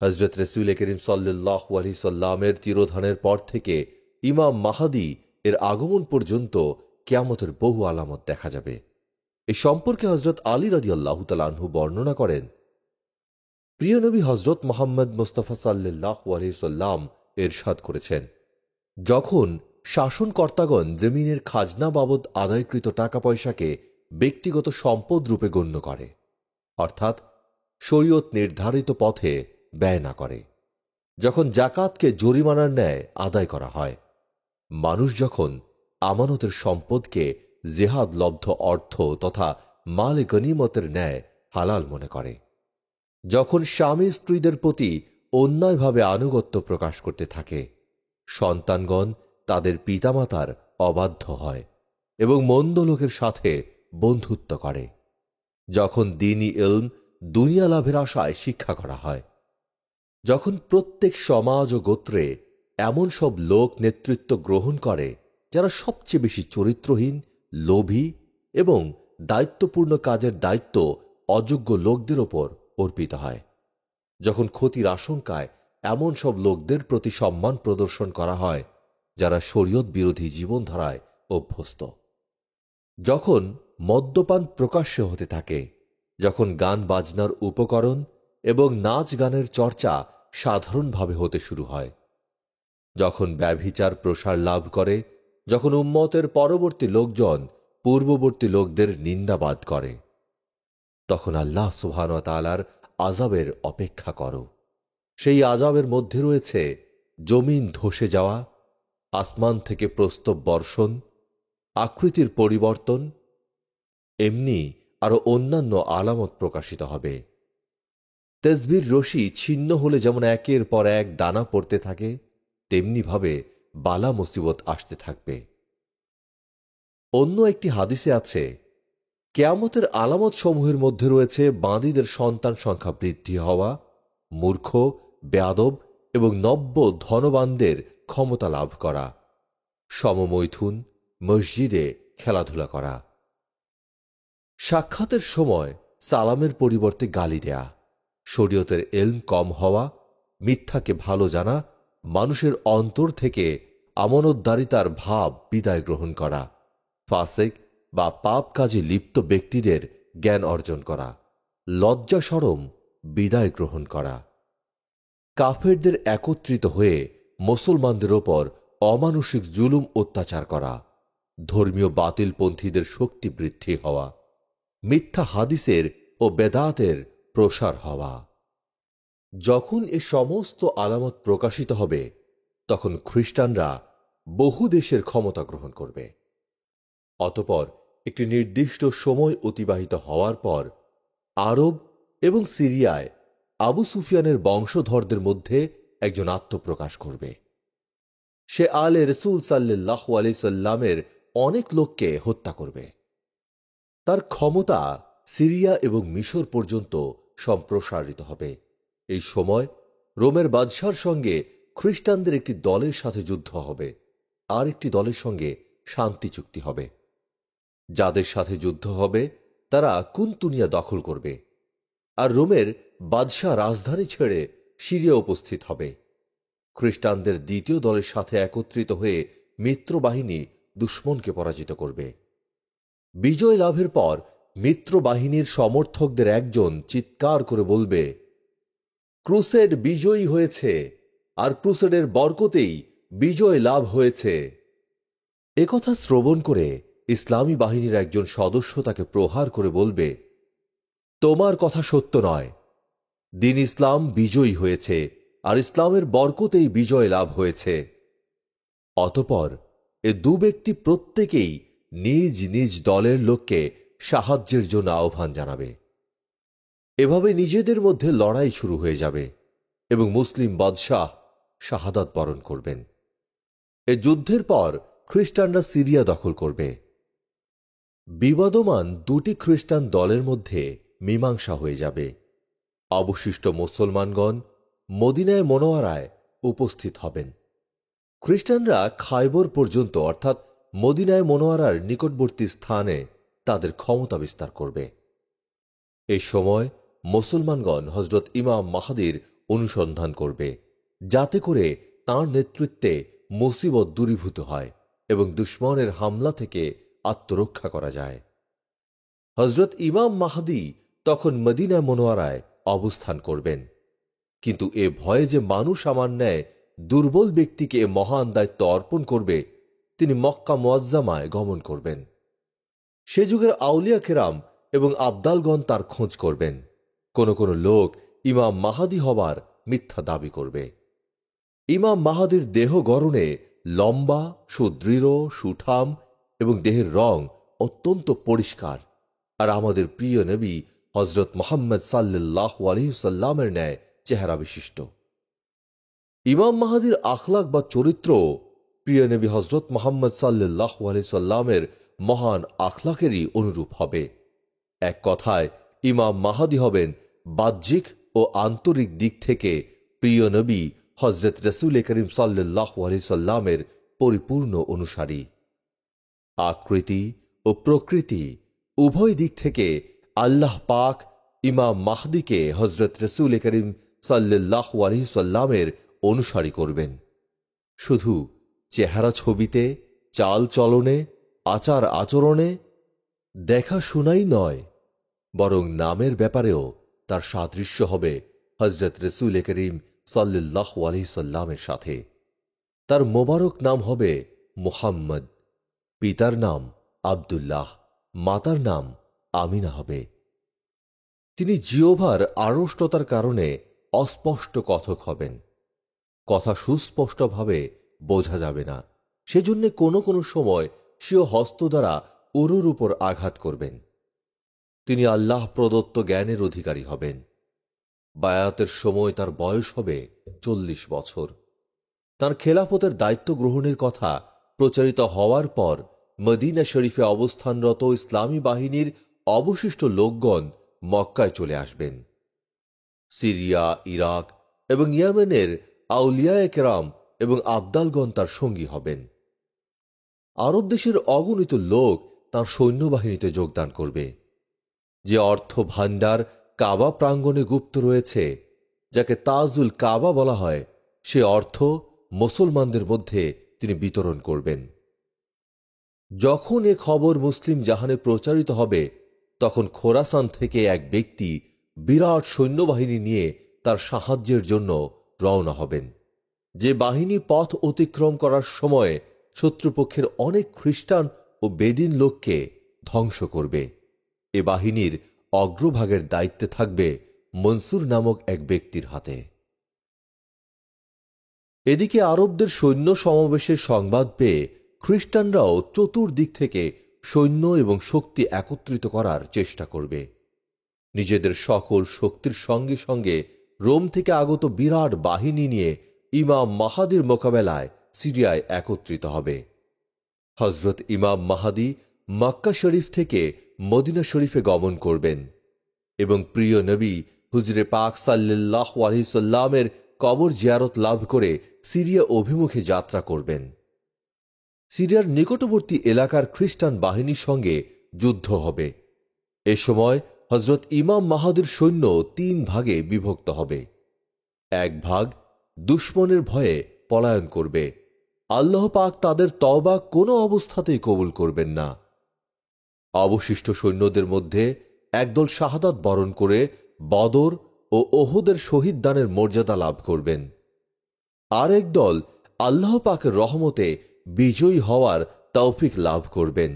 হযরত রাসূল করিম সাল্লাল্লাহু আলাইহি সাল্লামের তিরোধানের পর থেকে ইমাম মাহদী এর আগমন পর্যন্ত কিয়ামতের বহু আলামত দেখা যাবে। এ সম্পর্কে হযরত আলী রাদিয়াল্লাহু তাআলা আনহু বর্ণনা করেন, প্রিয় নবী হযরত মুহাম্মদ মুস্তাফা সাল্লাল্লাহু আলাইহি সাল্লাম ইরশাদ করেছেন, যখন শাসনকর্তাগণ জমিনের খাজনা বাবদ আদায়কৃত টাকা পয়সাকে ব্যক্তিগত সম্পদ রূপে গণ্য করে, অর্থাৎ শরীয়ত নির্ধারিত পথে ব্যয় না করে, যখন জাকাতকে জরিমানার ন্যায় আদায় করা হয়, মানুষ যখন আমানতের সম্পদকে জিহাদ লব্ধ অর্থ তথা মাল গনিমতের ন্যায় হালাল মনে করে, যখন স্বামী স্ত্রীদের প্রতি অন্যায়ভাবে আনুগত্য প্রকাশ করতে থাকে, সন্তানগণ তাদের পিতামাতার অবাধ্য হয় এবং মন্দ লোকের সাথে বন্ধুত্ব করে, যখন দ্বীনি ইলম দুনিয়া লাভের আশায় শিক্ষা করা হয়, যখন প্রত্যেক সমাজ ও গোত্রে এমন সব লোক নেতৃত্ব গ্রহণ করে যারা সবচেয়ে বেশি চরিত্রহীন, লোভী এবং দায়িত্বপূর্ণ কাজের দায়িত্ব অযোগ্য লোকদের ওপর অর্পিত হয়, যখন ক্ষতির আশঙ্কায় এমন সব লোকদের প্রতি সম্মান প্রদর্শন করা হয় যারা শরীয়ত বিরোধী জীবনধারায় অভ্যস্ত, যখন মদ্যপান প্রকাশ্যে হতে থাকে, যখন গান বাজনার উপকরণ এবং নাচ গানের চর্চা সাধারণভাবে হতে শুরু হয়, যখন ব্যভিচার প্রসার লাভ করে, যখন উম্মতের পরবর্তী লোকজন পূর্ববর্তী লোকদের নিন্দাবাদ করে, তখন আল্লাহ সুবহানাহু ওয়া তাআলার আযাবের অপেক্ষা করো। সেই আযাবের মধ্যে রয়েছে জমিন ধসে যাওয়া, আসমান থেকে প্রস্তব বর্ষণ, আকৃতির পরিবর্তন, এমনি আরো অন্যান্য আলামত প্রকাশিত হবে। তেসবির রশি ছিন্ন হলে যেমন একের পর এক দানা পড়তে থাকে, তেমনিভাবে বালা মুসিবত আসতে থাকবে। অন্য একটি হাদিসে আছে, কিয়ামতের আলামত সমূহের মধ্যে রয়েছে বাঁদীদের সন্তান সংখ্যা বৃদ্ধি হওয়া, মূর্খ, বেয়াদব এবং নব্য ধনবানদের ক্ষমতা লাভ করা, সমমৈথুন, মসজিদে খেলাধুলা করা, সাক্ষাতের সময় সালামের পরিবর্তে গালি দেয়া, শরীয়তের ইলম কম হওয়া, মিথ্যাকে ভালো জানা, মানুষের অন্তর থেকে আমানতদারিতার ভাব বিদায় গ্রহণ করা, ফাসিক বা পাপ কাজে লিপ্ত ব্যক্তিদের জ্ঞান অর্জন করা, লজ্জা শরম বিদায় গ্রহণ করা, কাফেরদের একত্রিত হয়ে মুসলমানদের ওপর অমানুষিক জুলুম অত্যাচার করা, ধর্মীয় বাতিলপন্থীদের শক্তি বৃদ্ধি হওয়া, মিথ্যা হাদিসের ও বেদাতের প্রসার হওয়া। যখন এ সমস্ত আলামত প্রকাশিত হবে, তখন খ্রিস্টানরা বহু দেশের ক্ষমতা গ্রহণ করবে। অতঃপর একটি নির্দিষ্ট সময় অতিবাহিত হওয়ার পর আরব এবং সিরিয়ায় আবু সুফিয়ানের বংশধরদের মধ্যে একজন আত্মপ্রকাশ করবে। সে আলে রসুল সাল্লাল্লাহু আলাইহি সাল্লামের অনেক লোককে হত্যা করবে। তার ক্ষমতা সিরিয়া এবং মিশর পর্যন্ত সম্প্রসারিত হবে। এই সময় রোমের বাদশার সঙ্গে খ্রিস্টানদের একটি দলের সাথে যুদ্ধ হবে, আর একটি দলের সঙ্গে শান্তি চুক্তি হবে। যাদের সাথে যুদ্ধ হবে তারা কুনতুনিয়া দখল করবে, আর রোমের বাদশাহ রাজধানী ছেড়ে সিরিয়া উপস্থিত হবে। খ্রিস্টানদের দ্বিতীয় দলের সাথে একত্রিত হয়ে মিত্রবাহিনী দুশমনকে পরাজিত করবে। বিজয় লাভের পর মিত্রবাহিনীর সমর্থকদের একজন চিৎকার করে বলবে, ক্রুসেড বিজয়ী হয়েছে, আর ক্রুসেডের বরকতেই বিজয় লাভ হয়েছে। একথা শ্রবণ করে ইসলামী বাহিনীর একজন সদস্য তাকে প্রহার করে বলবে, তোমার কথা সত্য নয়, দিন ইসলাম বিজয়ী হয়েছে, আর ইসলামের বরকতেই বিজয় লাভ হয়েছে। অতঃপর এ দু ব্যক্তি প্রত্যেকেই নিজ নিজ দলের লোককে সাহায্যের জন্য আহ্বান জানাবে। এভাবে নিজেদের মধ্যে লড়াই শুরু হয়ে যাবে এবং মুসলিম বাদশাহ শাহাদাত বরণ করবেন। এ যুদ্ধের পর খ্রিস্টানরা সিরিয়া দখল করবে। বিবাদমান দুটি খ্রিস্টান দলের মধ্যে মীমাংসা হয়ে যাবে। অবশিষ্ট মুসলমানগণ মদিনায়ে মুনাওয়ারায় উপস্থিত হবেন। খ্রিস্টানরা খায়বর পর্যন্ত অর্থাৎ মদিনায়ে মুনাওয়ারার নিকটবর্তী স্থানে তাদের ক্ষমতা বিস্তার করবে। এ সময় মুসলমানগণ হযরত ইমাম মাহদীর অনুসন্ধান করবে, যাতে করে তাঁর নেতৃত্বে মুসিবত দূরীভূত হয় এবং দুশমনের হামলা থেকে আত্মরক্ষা করা যায়। হজরত ইমাম মাহদী তখন মদিনা মুনওয়ারায় অবস্থান করবেন, কিন্তু এ ভয়ে যে মানুষ আমার ন্যায় দুর্বল ব্যক্তিকে এ মহান দায়িত্ব অর্পণ করবে, তিনি মক্কা মুআজ্জামায় গমন করবেন। সে যুগের আউলিয়া কেরাম এবং আবদালগণ তার খোঁজ করবেন। কোন কোন লোক ইমাম মাহাদি হবার মিথ্যা দাবি করবে। ইমাম মাহাদির দেহ গড়নে লম্বা, সুদৃঢ়, সুঠাম এবং দেহের রং অত্যন্ত পরিষ্কার, আর আমাদের প্রিয় নবী হজরত মুহাম্মদ সাল্লাল্লাহু আলাইহি সাল্লামের ন্যায় চেহারা বিশিষ্ট। ইমাম মাহাদির আখলাক বা চরিত্র প্রিয় নবী হজরত মুহাম্মদ সাল্লাল্লাহু আলাইহি সাল্লামের মহান আখলাকেরই অনুরূপ হবে। এক কথায় ইমাম মাহাদি হবেন বাহ্যিক ও আন্তরিক দিক থেকে প্রিয় নবী হজরত রসুল করিম সাল্লাল্লাহু আলাইহি সাল্লামের পরিপূর্ণ অনুসারী। আকৃতি ও প্রকৃতি উভয় দিক থেকে আল্লাহ পাক ইমাম মাহদিকে হজরত রসুল করিম সাল্লাল্লাহু আলাইহি সাল্লামের অনুসারী করবেন। শুধু চেহারা ছবিতে, চাল চলনে, আচার আচরণে, দেখা শোনাই নয়, বরং নামের ব্যাপারেও তার সাদৃশ্য হবে হজরত রসুল করিম সাল্লাল্লাহু আলাইহি সাল্লামের সাথে। তার মোবারক নাম হবে মুহাম্মদ, পিতার নাম আব্দুল্লাহ, মাতার নাম আমিনা হবে। তিনি জিহ্বার আড়ষ্টতার কারণে অস্পষ্ট কথক হবেন। কথা সুস্পষ্টভাবে বোঝা যাবে না, সেজন্য কোনো কোনো সময় স্বীয় হস্ত দ্বারা উরুর উপর আঘাত করবেন। তিনি আল্লাহ প্রদত্ত জ্ঞানের অধিকারী হবেন। বায়াতের সময় তার বয়স হবে 40 বছর। তার খেলাফতের দায়িত্ব গ্রহণের কথা প্রচারিত হওয়ার পর মদিনা শরীফে অবস্থানরত ইসলামী বাহিনীর অবশিষ্ট লোকগণ মক্কায় চলে আসবেন। সিরিয়া, ইরাক এবং ইয়েমেনের আউলিয়ায়ে কেরাম এবং আবদালগণ তার সঙ্গী হবেন। আরব দেশের অগণিত লোক তার সৈন্যবাহিনীতে যোগদান করবে। যে অর্থ ভাণ্ডার কাবা প্রাঙ্গণে গুপ্ত রয়েছে, যাকে তাজুল কাবা বলা হয়, সে অর্থ মুসলমানদের মধ্যে তিনি বিতরণ করবেন। যখন এ খবর মুসলিম জাহানে প্রচারিত হবে, তখন খোরাসান থেকে এক ব্যক্তি বিরাট সৈন্যবাহিনী নিয়ে তার সাহায্যের জন্য রওনা হবেন, যে বাহিনী পথ অতিক্রম করার সময় শত্রুপক্ষের অনেক খ্রিস্টান ও বেদিন লোককে ধ্বংস করবে। এ বাহিনীর অগ্রভাগের দায়িত্বে থাকবে মনসুর নামক এক ব্যক্তির হাতে। এদিকে আরবদের সৈন্য সমাবেশের সংবাদ পেয়ে খ্রিস্টানরাও চতুর্দিক থেকে সৈন্য এবং শক্তি একত্রিত করার চেষ্টা করবে। নিজেদের সকল শক্তির সঙ্গে সঙ্গে রোম থেকে আগত বিরাট বাহিনী নিয়ে ইমাম মাহাদির মোকাবেলায় সিরিয়ায় একত্রিত হবে। হজরত ইমাম মাহাদি মক্কা শরীফ থেকে মদিনা শরীফে গমন করবেন এবং প্রিয় নবী হুজরে পাক সাল্লাল্লাহু আলাইহি সাল্লামের কবর জিয়ারত লাভ করে সিরিয়া অভিমুখে যাত্রা করবেন। সিরিয়ার নিকটবর্তী এলাকার খ্রিস্টান বাহিনীর সঙ্গে যুদ্ধ হবে। এ সময় হজরত ইমাম মাহাদির সৈন্য 3 ভাগে বিভক্ত হবে। এক ভাগ দুশমনের ভয়ে পলায়ন করবে। আল্লাহ পাক তাদের তওবা কোনো অবস্থাতেই কবুল করবেন না। অবশিষ্ট সৈন্যদের মধ্যে একদল শাহাদাত বরণ করে বদর ও ওহুদের শহীদ দানের মর্যাদা লাভ করবেন। আর এক দল আল্লাহ পাকের রহমতে বিজয়ী হওয়ার তৌফিক লাভ করবেন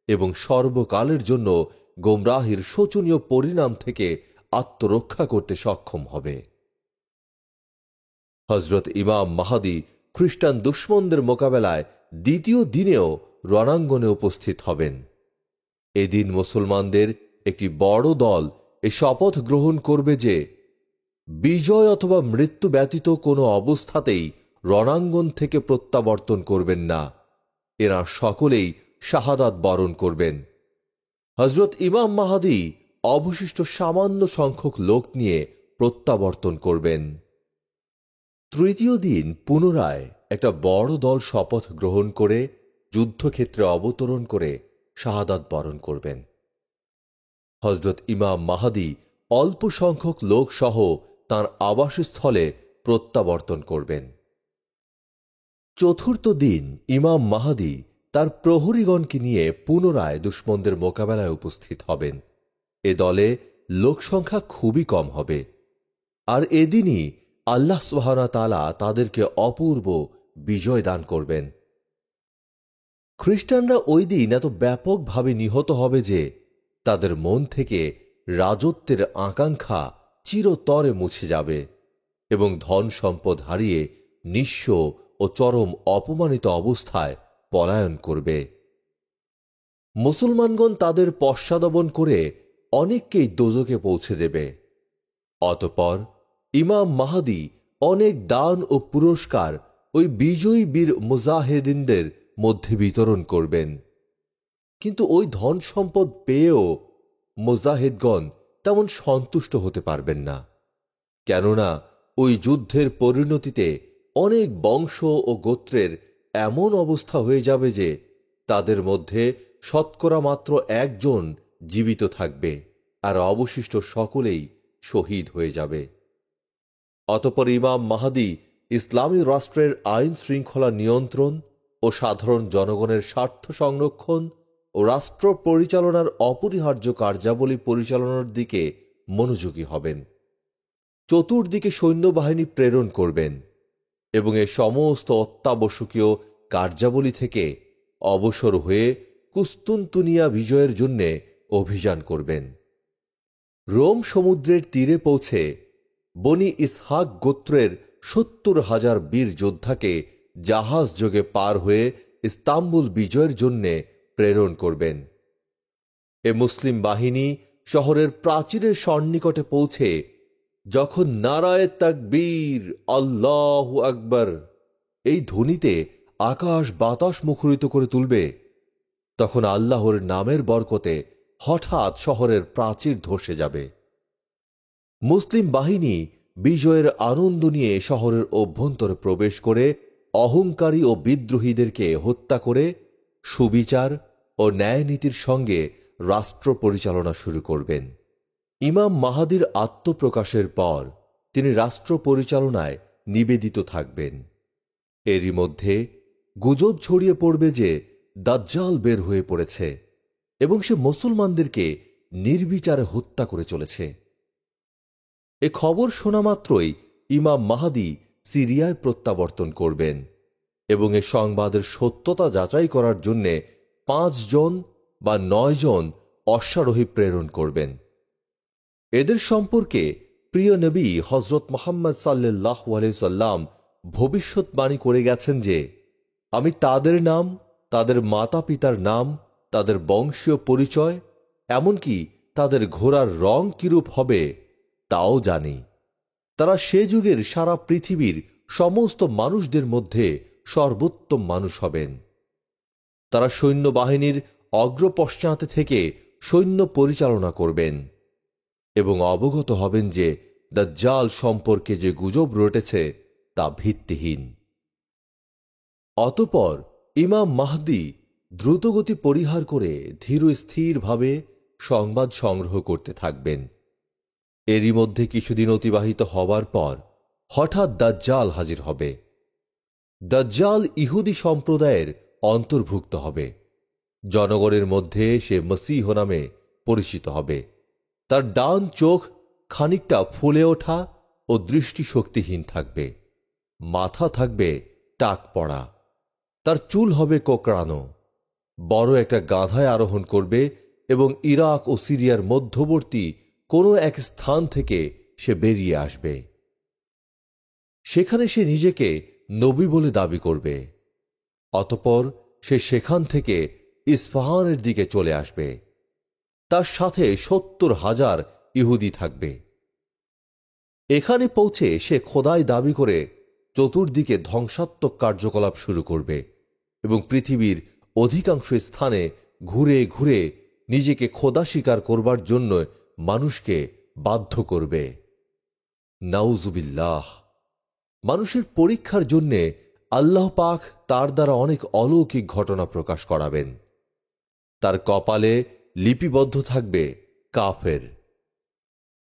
এবং সর্বকালের জন্য গোমরাহির শোচনীয় পরিণাম থেকে আত্মরক্ষা করতে সক্ষম হবে। হজরত ইমাম মাহাদি খ্রিস্টান দুশমনদের মোকাবেলায় দ্বিতীয় দিনেও রণাঙ্গনে উপস্থিত হবেন। এদিন মুসলমানদের একটি বড় দল এ শপথ গ্রহণ করবে যে বিজয় অথবা মৃত্যু ব্যতীত কোনো অবস্থাতেই রণাঙ্গন থেকে প্রত্যাবর্তন করবেন না। এরা সকলেই শাহাদাত বরণ করবেন। হজরত ইমাম মাহাদি অবশিষ্ট সামান্য সংখ্যক লোক নিয়ে প্রত্যাবর্তন করবেন। তৃতীয় দিন পুনরায় একটা বড় দল শপথ গ্রহণ করে যুদ্ধক্ষেত্রে অবতরণ করে শাহাদাত বরণ করবেন। হজরত ইমাম মাহাদি অল্প সংখ্যক লোক সহ তাঁর আবাসস্থলে প্রত্যাবর্তন করবেন। চতুর্থ দিন ইমাম মাহদী তার প্রহরীগণকে নিয়ে পুনরায় দুশমনদের মোকাবেলায় উপস্থিত হবেন। এ দলে লোকসংখ্যা খুবই কম হবে, আর এদিনই আল্লাহ সুবহানাহু ওয়া তাআলা তাদেরকে অপূর্ব বিজয় দান করবেন। খ্রিস্টানরা ওই দিন এত ব্যাপকভাবে নিহত হবে যে তাদের মন থেকে রাজত্বের আকাঙ্ক্ষা চিরতরে মুছে যাবে এবং ধন সম্পদ হারিয়ে নিঃস্ব ও চরম অপমানিত অবস্থায় পলায়ন করবে। মুসলমানগণ তাদের পশ্চাদমন করে অনেককেই দোজখে পৌঁছে দেবে। অতঃপর ইমাম মাহদী অনেক দান ও পুরস্কার ওই বিজয়ী বীর মুজাহিদিনদের মধ্যে বিতরণ করবেন। কিন্তু ওই ধন সম্পদ পেয়েও মুজাহিদগণ তেমন সন্তুষ্ট হতে পারবেন না, কেননা ওই যুদ্ধের পরিণতিতে অনেক বংশ ও গোত্রের এমন অবস্থা হয়ে যাবে যে তাদের মধ্যে শতকরা মাত্র একজন জীবিত থাকবে, আর অবশিষ্ট সকলেই শহীদ হয়ে যাবে। অতঃপর ইমাম মাহদী ইসলামী রাষ্ট্রের আইন শৃঙ্খলা নিয়ন্ত্রণ ও সাধারণ জনগণের স্বার্থ সংরক্ষণ ও রাষ্ট্র পরিচালনার অপরিহার্য কার্যাবলী পরিচালনার দিকে মনোযোগী হবেন। চতুর্দিকে সৈন্যবাহিনী প্রেরণ করবেন এবং এ সমস্ত অত্যাবশ্যকীয় কার্যাবলী থেকে অবসর হয়ে কুস্তুনতুনিয়া বিজয়ের জন্য অভিযান করবেন। রোম সমুদ্রের তীরে পৌঁছে বনি ইসহাক গোত্রের ৭০,০০০ বীর যোদ্ধাকে জাহাজ যোগে পার হয়ে ইস্তাম্বুল বিজয়ের জন্য প্রেরণ করবেন। এ মুসলিম বাহিনী শহরের প্রাচীরের সন্নিকটে পৌঁছে যখন নারায়ে তাকবীর আল্লাহু আকবার এই ধ্বনিতে আকাশ বাতাস মুখরিত করে তুলবে, তখন আল্লাহর নামের বরকতে হঠাৎ শহরের প্রাচীর ধসে যাবে। মুসলিম বাহিনী বিজয়ের আনন্দ নিয়ে শহরের অভ্যন্তরে প্রবেশ করে অহংকারী ও বিদ্রোহীদেরকে হত্যা করে সুবিচার ও ন্যায়নীতির সঙ্গে রাষ্ট্র পরিচালনা শুরু করবেন। ইমাম মাহদীর আত্মপ্রকাশের পর তিনি রাষ্ট্র পরিচালনায় নিবেদিত থাকবেন। এরই মধ্যে গুজব ছড়িয়ে পড়বে যে দাজ্জাল বের হয়ে পড়েছে এবং সে মুসলমানদেরকে নির্বিচারে হত্যা করে চলেছে। এ খবর শোনা মাত্রই ইমাম মাহদী সিরিয়ায় প্রত্যাবর্তন করবেন এবং এ সংবাদের সত্যতা যাচাই করার জন্য ৫ জন বা ৯ জন অশ্বারোহী প্রেরণ করবেন। এদের সম্পর্কে প্রিয় নবী হযরত মুহাম্মদ সাল্লাল্লাহু আলাইহি সাল্লাম ভবিষ্যৎবাণী করে গেছেন যে আমি তাদের নাম, তাদের মাতা পিতার নাম, তাদের বংশীয় পরিচয়, এমনকি তাদের ঘোড়ার রং কিরূপ হবে তাও জানি। তারা সে যুগের সারা পৃথিবীর সমস্ত মানুষদের মধ্যে সর্বোত্তম মানুষ হবেন। তারা সৈন্যবাহিনীর অগ্রপশ্চাতে থেকে সৈন্য পরিচালনা করবেন এবং অবগত হবেন যে দাজ্জাল সম্পর্কে যে গুজব রটেছে তা ভিত্তিহীন। অতঃপর ইমাম মাহদী দ্রুতগতি পরিহার করে ধীর স্থিরভাবে সংবাদ সংগ্রহ করতে থাকবেন। এরই মধ্যে কিছুদিন অতিবাহিত হবার পর হঠাৎ দাজ্জাল হাজির হবে। দাজ্জাল ইহুদি সম্প্রদায়ের অন্তর্ভুক্ত হবে। জনগণের মধ্যে সে মসীহ নামে পরিচিত হবে। তার ডান চোখ খানিকটা ফুলে ওঠা ও দৃষ্টিশক্তিহীন থাকবে। মাথা থাকবে টাক পড়া। তার চুল হবে কোঁকড়ানো। বড় একটা গাধায় আরোহণ করবে এবং ইরাক ও সিরিয়ার মধ্যবর্তী কোনো এক স্থান থেকে সে বেরিয়ে আসবে। সেখানে সে নিজেকে নবী বলে দাবি করবে। অতঃপর সে সেখান থেকে ইস্পাহানের দিকে চলে আসবে। তার সাথে ৭০,০০০ ইহুদি থাকবে। এখানে পৌঁছে সে খোদাই দাবি করে চতুর্দিকে ধ্বংসাত্মক কার্যকলাপ শুরু করবে এবং পৃথিবীর অধিকাংশ স্থানে ঘুরে ঘুরে নিজেকে খোদা স্বীকার করবার জন্য মানুষকে বাধ্য করবে। নাউজুবিল্লাহ। মানুষের পরীক্ষার জন্যে আল্লাহ পাক তার দ্বারা অনেক অলৌকিক ঘটনা প্রকাশ করাবেন। তার কপালে লিপিবদ্ধ থাকবে কাফের।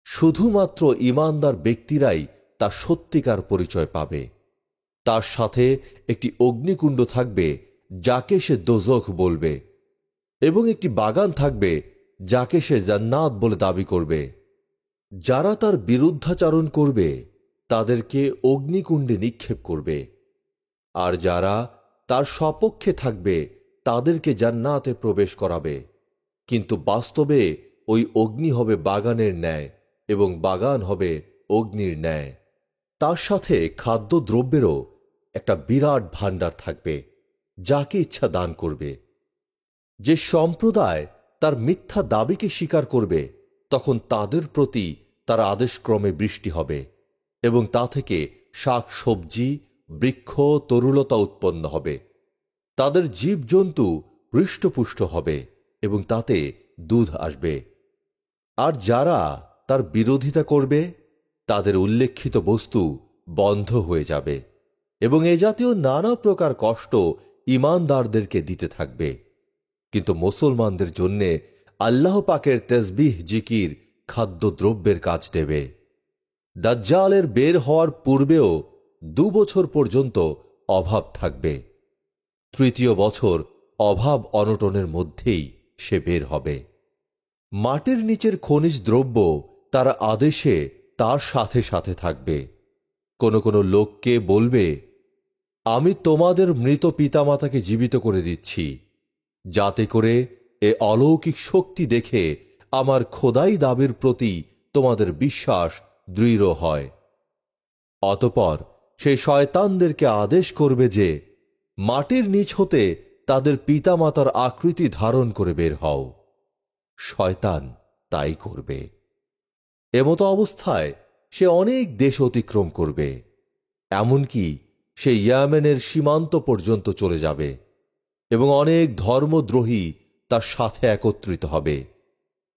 শুধুমাত্র ঈমানদার ব্যক্তিরাই তার সত্যিকার পরিচয় পাবে। তার সাথে একটি অগ্নিকুণ্ড থাকবে যাকে সে দোজখ বলবে, এবং একটি বাগান থাকবে যাকে সে জান্নাত বলে দাবি করবে। যারা তার বিরুদ্ধাচারণ করবে তাদেরকে অগ্নিকুণ্ডে নিক্ষেপ করবে, আর যারা তার সপক্ষে থাকবে তাদেরকে জান্নাতে প্রবেশ করাবে। কিন্তু বাস্তবে ওই অগ্নি হবে বাগানের ন্যায় এবং বাগান হবে অগ্নির ন্যায়। তার সাথে খাদ্যদ্রব্যেরও একটা বিরাট ভাণ্ডার থাকবে, যাকে ইচ্ছা দান করবে। যে সম্প্রদায় তার মিথ্যা দাবিকে স্বীকার করবে তখন তাদের প্রতি তার আদেশক্রমে বৃষ্টি হবে, এবং তা থেকে শাক সবজি, বৃক্ষ, তরুলতা উৎপন্ন হবে। তাদের জীবজন্তু হৃষ্টপুষ্ট হবে এবং তাতে দুধ আসবে। আর যারা তার বিরোধিতা করবে তাদের উল্লেখিত বস্তু বন্ধ হয়ে যাবে, এবং এ জাতীয় নানা প্রকার কষ্ট ঈমানদারদেরকে দিতে থাকবে। কিন্তু মুসলমানদের জন্যে আল্লাহ পাকের তাসবিহ, জিকির, খাদ্যদ্রব্যের কাজ দেবে। দাজ্জালের বের হওয়ার পূর্বেও 2 বছর পর্যন্ত অভাব থাকবে। 3য় বছর অভাব অনটনের মধ্যেই সে বের হবে। মাটির নিচের খনিজ দ্রব্য তার আদেশে তার সাথে সাথে থাকবে। কোন কোন লোককে বলবে, আমি তোমাদের মৃত পিতামাতাকে জীবিত করে দিচ্ছি, যাতে করে এ অলৌকিক শক্তি দেখে আমার খোদাই দাবির প্রতি তোমাদের বিশ্বাস দৃঢ় হয়। অতঃপর সে শয়তানদেরকে আদেশ করবে যে মাটির নিচ হতে তাদের পিতামাতার আকৃতি ধারণ করে বের হও। শয়তান তাই করবে। এমতো অবস্থায় সে অনেক দেশ অতিক্রম করবে, এমনকি সে ইয়ামেনের সীমান্ত পর্যন্ত চলে যাবে, এবং অনেক ধর্মদ্রোহী তার সাথে একত্রিত হবে।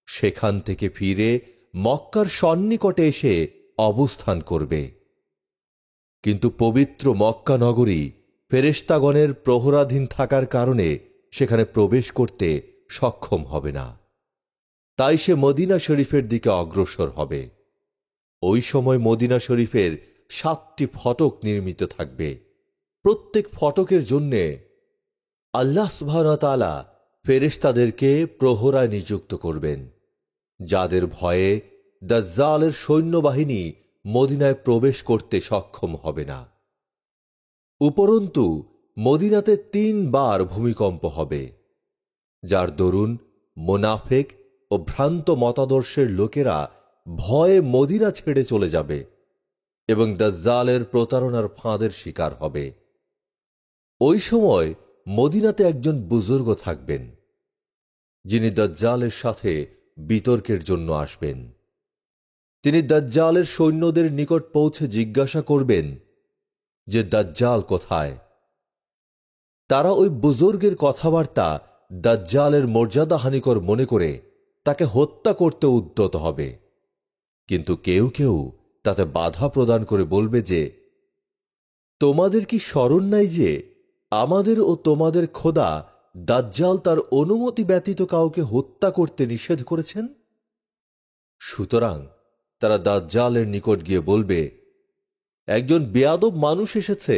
সেখান থেকে ফিরে মক্কার সন্নিকটে এসে অবস্থান করবে। কিন্তু পবিত্র মক্কা নগরী ফেরেশতাগণের প্রহরাধীন থাকার কারণে সেখানে প্রবেশ করতে সক্ষম হবে না। তাই সে মদিনা শরীফের দিকে অগ্রসর হবে। ওই সময় মদিনা শরীফের 7টি ফটক নির্মিত থাকবে। প্রত্যেক ফটকের জন্যে আল্লাহ সুবহানাহু ওয়া তাআলা ফেরেশতাদেরকে প্রহরায় নিযুক্ত করবেন, যাদের ভয়ে দাজ্জালের সৈন্যবাহিনী মদিনায় প্রবেশ করতে সক্ষম হবে না। উপরন্তু মদিনাতে 3 বার ভূমিকম্প হবে, যার দরুন মুনাফিক ও ভ্রান্ত মতাদর্শের লোকেরা ভয়ে মদিনা ছেড়ে চলে যাবে এবং দাজ্জালের প্রতারণার ফাঁদের শিকার হবে। ওই সময় মদিনাতে একজন বুজুর্গ থাকবেন, যিনি দাজ্জালের সাথে বিতর্কের জন্য আসবেন। তিনি দাজ্জালের সৈন্যদের নিকট পৌঁছে জিজ্ঞাসা করবেন যে দাজ্জাল কোথায়। তারা ওই বুজুর্গের কথাবার্তা দাজ্জালের মর্যাদাহানিকর মনে করে তাকে হত্যা করতে উদ্যত হবে। কিন্তু কেউ কেউ তাতে বাধা প্রদান করে বলবে যে, তোমাদের কি স্মরণ নাই যে আমাদের ও তোমাদের খোদা দাজ্জাল তার অনুমতি ব্যতীত কাউকে হত্যা করতে নিষেধ করেছেন? সুতরাং তারা দাজ্জালের নিকট গিয়ে বলবে, একজন বেয়াদব মানুষ এসেছে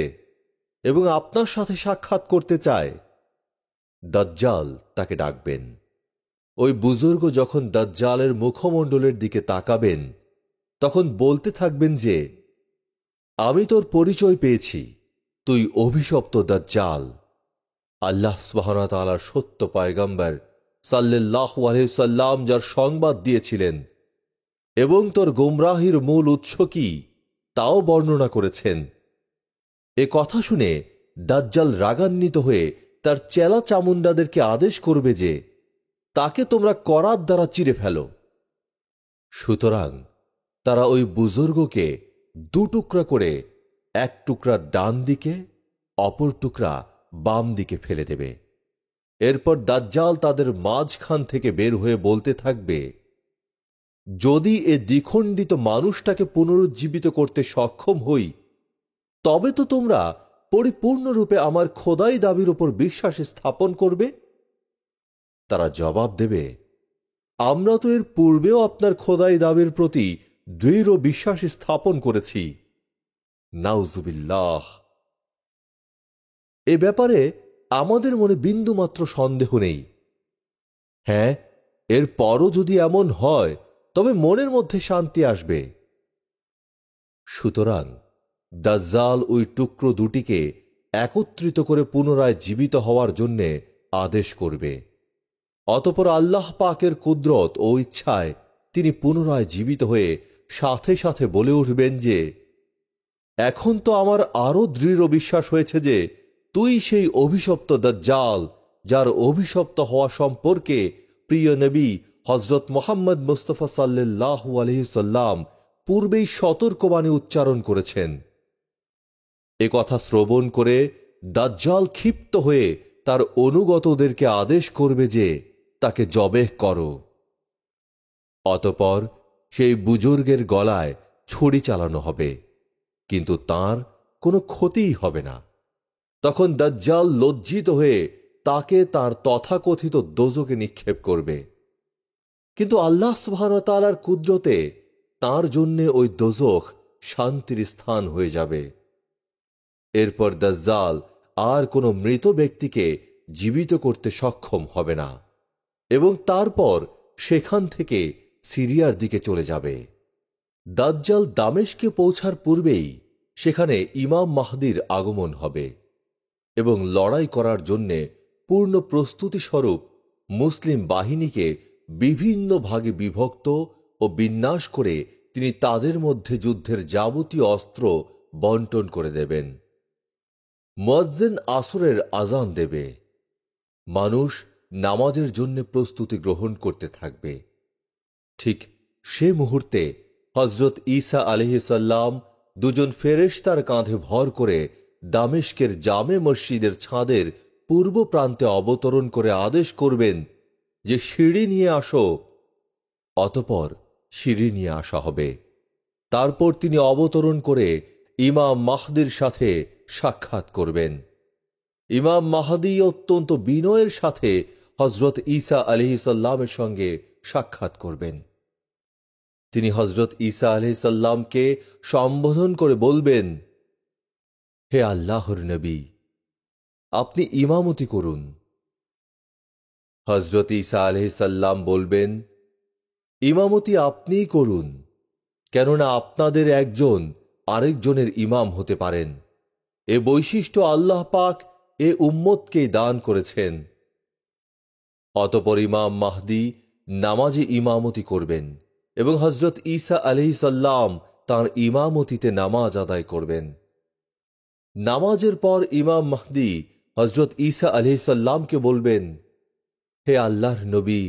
এবং আপনার সাথে সাক্ষাৎ করতে চায়। দাজ্জাল তাকে ডাকবেন। ওই বুজুর্গ যখন দাজ্জালের মুখমণ্ডলের দিকে তাকাবেন তখন বলতে থাকবেন যে, আমি তোর পরিচয় পেয়েছি, তুই অভিশপ্ত দাজ্জাল। আল্লাহ সুবহানাহু ওয়া তাআলার সত্য পয়গম্বর সাল্লাল্লাহু আলাইহি সাল্লাম যার সংবাদ দিয়েছিলেন এবং তোর গোমরাহির মূল উৎস কি তাও বর্ণনা করেছেন। এ কথা শুনে দাজ্জাল রাগান্বিত হয়ে তার চেলা চামুন্ডাদেরকে আদেশ করবে যে তাকে তোমরা করাত দ্বারা চিরে ফেলো। সুতরাং তারা ওই বুজুর্গকে 2 টুকরা করে, 1 টুকরা ডান দিকে, অপর টুকরা বাম দিকে ফেলে দেবে। এরপর দাজ্জাল তাদের মাঝখান থেকে বের হয়ে বলতে থাকবে, যদি এ দ্বিখণ্ডিত মানুষটাকে পুনরুজ্জীবিত করতে সক্ষম হই তবে তো তোমরা পরিপূর্ণরূপে আমার খোদাই দাবির উপর বিশ্বাস স্থাপন করবে। তারা জবাব দেবে, আমরা তো এর পূর্বেও আপনার খোদাই দাবির প্রতি দৃঢ় বিশ্বাস স্থাপন করেছি। নাউজুবিল্লাহ। এ ব্যাপারে আমাদের মনে বিন্দুমাত্র সন্দেহ নেই। হ্যাঁ, এর পরও যদি এমন হয় তবে মনের মধ্যে শান্তি আসবে। সুতরাং দাজ্জাল ওই টুকরো দুটিকে একত্রিত করে পুনরায় জীবিত হওয়ার জন্যে আদেশ করবে। অতঃপর আল্লাহ পাকের কুদরত ও ইচ্ছায় তিনি পুনরায় জীবিত হয়ে সাথে সাথে বলে উঠবেন যে, এখন তো আমার আরো দৃঢ় বিশ্বাস হয়েছে যে তুই সেই অভিশপ্ত দাজ্জাল, যার অভিশপ্ত হওয়া সম্পর্কে প্রিয় নবী হজরত মোহাম্মদ মুস্তাফা সাল্লাল্লাহু আলাইহি সাল্লাম পূর্বেই সতর্কবাণী উচ্চারণ করেছেন। এ কথা শ্রবণ করে দাজ্জাল ক্ষিপ্ত হয়ে তার অনুগতদেরকে আদেশ করবে যে তাকে জবেহ করো। অতঃপর সেই বুজুর্গের গলায় ছুরি চালানো হবে, কিন্তু তার কোনো ক্ষতিই হবে না। তখন দাজ্জাল লজ্জিত হয়ে তাকে তার তথাকথিত দোজখে নিক্ষেপ করবে, কিন্তু আল্লাহ সুবহানাহু ওয়া তাআলার কুদরতে তার জন্যে ওই দোজখ শান্তির স্থান হয়ে যাবে। এরপর দাজ্জাল আর কোনো মৃত ব্যক্তিকে জীবিত করতে সক্ষম হবে না এবং তারপর সেখান থেকে সিরিয়ার দিকে চলে যাবে। দাজ্জাল দামেশকে পৌঁছার পূর্বেই সেখানে ইমাম মাহদির আগমন হবে এবং লড়াই করার জন্যে পূর্ণ প্রস্তুতি স্বরূপ মুসলিম বাহিনীকে বিভিন্ন ভাগে বিভক্ত ও বিন্যাস করে তিনি তাদের মধ্যে যুদ্ধের যাবতীয় অস্ত্র বন্টন করে দেবেন। মুয়াজ্জিন আসরের আজান দেবে, মানুষ নামাজের জন্য প্রস্তুতি গ্রহণ করতে থাকবে। ঠিক সে মুহূর্তে হজরত ঈসা আলাইহিস সালাম দুজন ফেরেশতার কাঁধে ভর করে দামেস্কের জামে মসজিদের ছাদের পূর্ব প্রান্তে অবতরণ করে আদেশ করবেন যে সিঁড়ি নিয়ে আসো। অতঃপর সিঁড়ি নিয়ে আসা হবে। তারপর তিনি অবতরণ করে ইমাম মাহদির সাথে সাক্ষাৎ করবেন। ইমাম মাহদি অত্যন্ত বিনয়ের সাথে হজরত ঈসা আলাইহিস সালামের সঙ্গে সাক্ষাৎ করবেন। তিনি হজরত ঈসা আলাইহিস সালামকে সম্বোধন করে বলবেন, হে আল্লাহর নবী, আপনি ইমামতি করুন। হজরত ঈসা আলাইহিস সালাম বলবেন, ইমামতি আপনিই করুন, কেননা আপনাদের একজন আরেকজনের ইমাম হতে পারেন। এ বৈশিষ্ট্য আল্লাহ পাক এ উম্মতকেই দান করেছেন। অতঃপর ইমাম মাহদি নামাজে ইমামতি করবেন এবং হজরত ঈসা আলাইহিস সালাম তাঁর ইমামতিতে নামাজ আদায় করবেন। নামাজের পর ইমাম মাহদি হজরত ঈসা আলাইহিস সালামকে বলবেন, হে আল্লাহর নবী,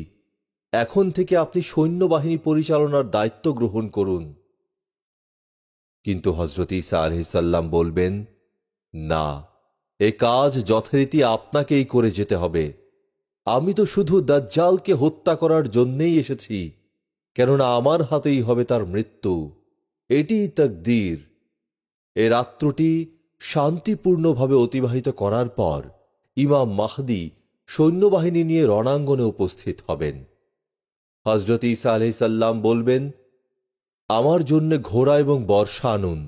এখন থেকে আপনি সৈন্যবাহিনী পরিচালনার দায়িত্ব গ্রহণ করুন। কিন্তু হজরত ঈসা আলাইহিস সালাম বলবেন, না, এ কাজ যথারীতি আপনাকেই করে যেতে হবে। আমি তো শুধু দাজ্জালকে হত্যা করার জন্যেই এসেছি, কেননা আমার হাতেই হবে তার মৃত্যু। এটিই তাকদীর। এ রাত্রটি শান্তিপূর্ণভাবে অতিবাহিত করার পর ইমাম মাহদি সৈন্যবাহিনী নিয়ে রণাঙ্গনে উপস্থিত হবেন। হজরত ঈসা আলাইহিস সালাম বলবেন, আমার জন্য ঘোড়া এবং বর্ষা আনুন,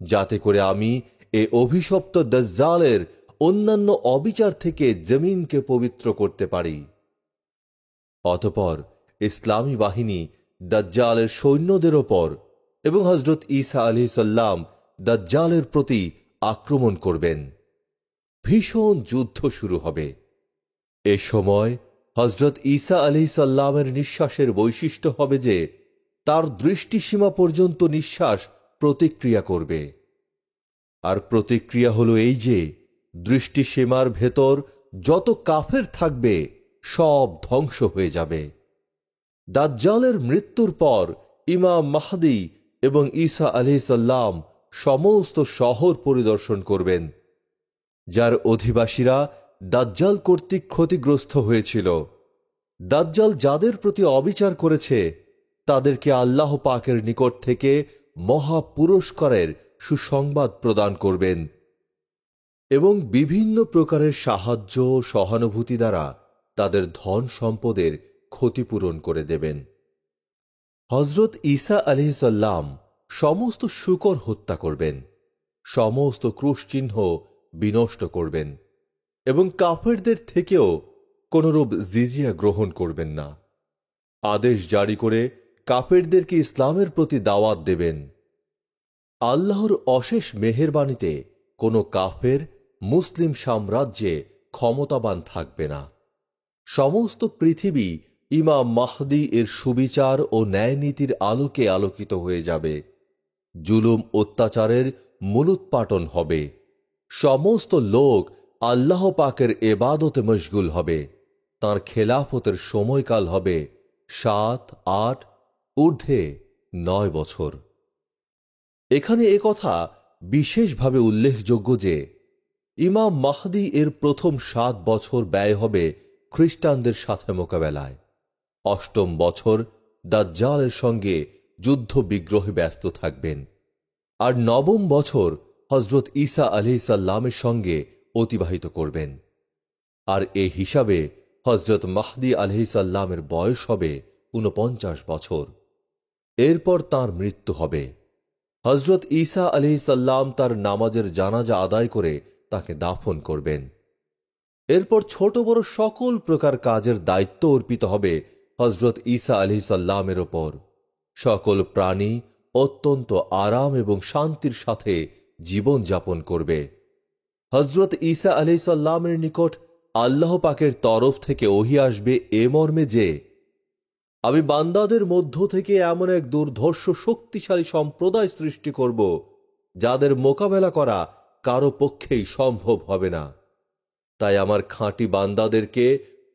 যাতে করে আমি এ অভিশপ্ত দাজ্জালের অন্যান্য অবিচার থেকে জমিনকে পবিত্র করতে পারি। অতঃপর ইসলামী বাহিনী দাজ্জালের সৈন্যদের ওপর এবং হজরত ঈসা আলাইহিস সালাম দাজ্জালের প্রতি আক্রমণ করবেন। ভীষণ যুদ্ধ শুরু হবে। এ সময় হজরত ঈসা আলাইহিস সালামের নিঃশ্বাসের বৈশিষ্ট্য হবে যে তার দৃষ্টিসীমা পর্যন্ত নিঃশ্বাস প্রতিক্রিয়া করবে। আর প্রতিক্রিয়া হলো এই যে দৃষ্টিসীমার ভেতর যত কাফের থাকবে সব ধ্বংস হয়ে যাবে। দাজ্জালের মৃত্যুর পর ইমাম মাহদি এবং ঈসা আলাইহিস সালাম সমস্ত শহর পরিদর্শন করবেন, যার অধিবাসীরা দাজ্জাল কর্তৃক ক্ষতিগ্রস্ত হয়েছিল। দাজ্জাল যাদের প্রতি অবিচার করেছে তাদেরকে আল্লাহ পাকের নিকট থেকে মহা পুরস্কারের সুসংবাদ প্রদান করবেন এবং বিভিন্ন প্রকারের সাহায্য ও সহানুভূতি দ্বারা তাদের ধন সম্পদের ক্ষতিপূরণ করে দেবেন। হজরত ঈসা আলাইহিসসালাম সমস্ত শূকর হত্যা করবেন, সমস্ত ক্রুশচিহ্ন বিনষ্ট করবেন এবং কাফেরদের থেকেও কোনরূপ জিজিয়া গ্রহণ করবেন না। আদেশ জারি করে কাফেরদেরকে ইসলামের প্রতি দাওয়াত দেবেন। আল্লাহর অশেষ মেহেরবানিতে কোনো কাফের মুসলিম সাম্রাজ্যে ক্ষমতাবান থাকবে না। সমস্ত পৃথিবী ইমাম মাহদী এর সুবিচার ও ন্যায়নীতির আলোকে আলোকিত হয়ে যাবে। জুলুম অত্যাচারের মূলোৎপাটন হবে। সমস্ত লোক আল্লাহ পাকের এবাদতে মশগুল হবে। তাঁর খেলাফতের সময়কাল হবে 7, 8, ঊর্ধ্বে 9 বছর। এখানে একথা বিশেষভাবে উল্লেখযোগ্য যে ইমাম মাহদী এর প্রথম 7 বছর ব্যয় হবে খ্রিস্টানদের সাথে মোকাবেলায়। 8ম বছর দাজ্জালের সঙ্গে যুদ্ধ বিগ্রহে ব্যস্ত থাকবেন, আর 9ম বছর হজরত ঈসা আলাইহিসসালামের সঙ্গে অতিবাহিত করবেন। আর এ হিসাবে হজরত মাহদী আলাইহিসসালামের বয়স হবে 49 বছর। এরপর তাঁর মৃত্যু হবে। হজরত ঈসা আলাইহিসসালাম তার নামাজের জানাজা আদায় করে তাকে দাফন করবেন। এরপর ছোট বড় সকল প্রকার কাজের দায়িত্ব অর্পিত হবে হজরত ঈসা আলাইহিসসালামের ওপর। সকল প্রাণী অত্যন্ত আরাম এবং শান্তির সাথে জীবন যাপন করবে। হজরত ঈসা আলাইহিসসালামের নিকট আল্লাহ পাকের তরফ থেকে ওহী আসবে এ মর্মে যে, আমি বান্দাদের মধ্য থেকে এমন এক দুর্ধর্ষ শক্তিশালী সম্প্রদায় সৃষ্টি করব যাদের মোকাবেলা করা কারো পক্ষেই সম্ভব হবে না। তাই আমার খাঁটি বান্দাদেরকে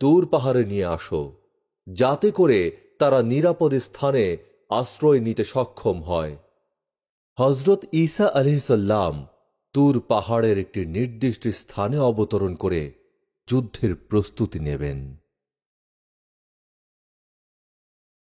তুর পাহাড়ে নিয়ে আসো, যাতে করে তারা নিরাপদ স্থানে আশ্রয় নিতে সক্ষম হয়। হজরত ঈসা আলাইহিসসালাম তুর পাহাড়ের একটি নির্দিষ্ট স্থানে অবতরণ করে যুদ্ধের প্রস্তুতি নেবেন।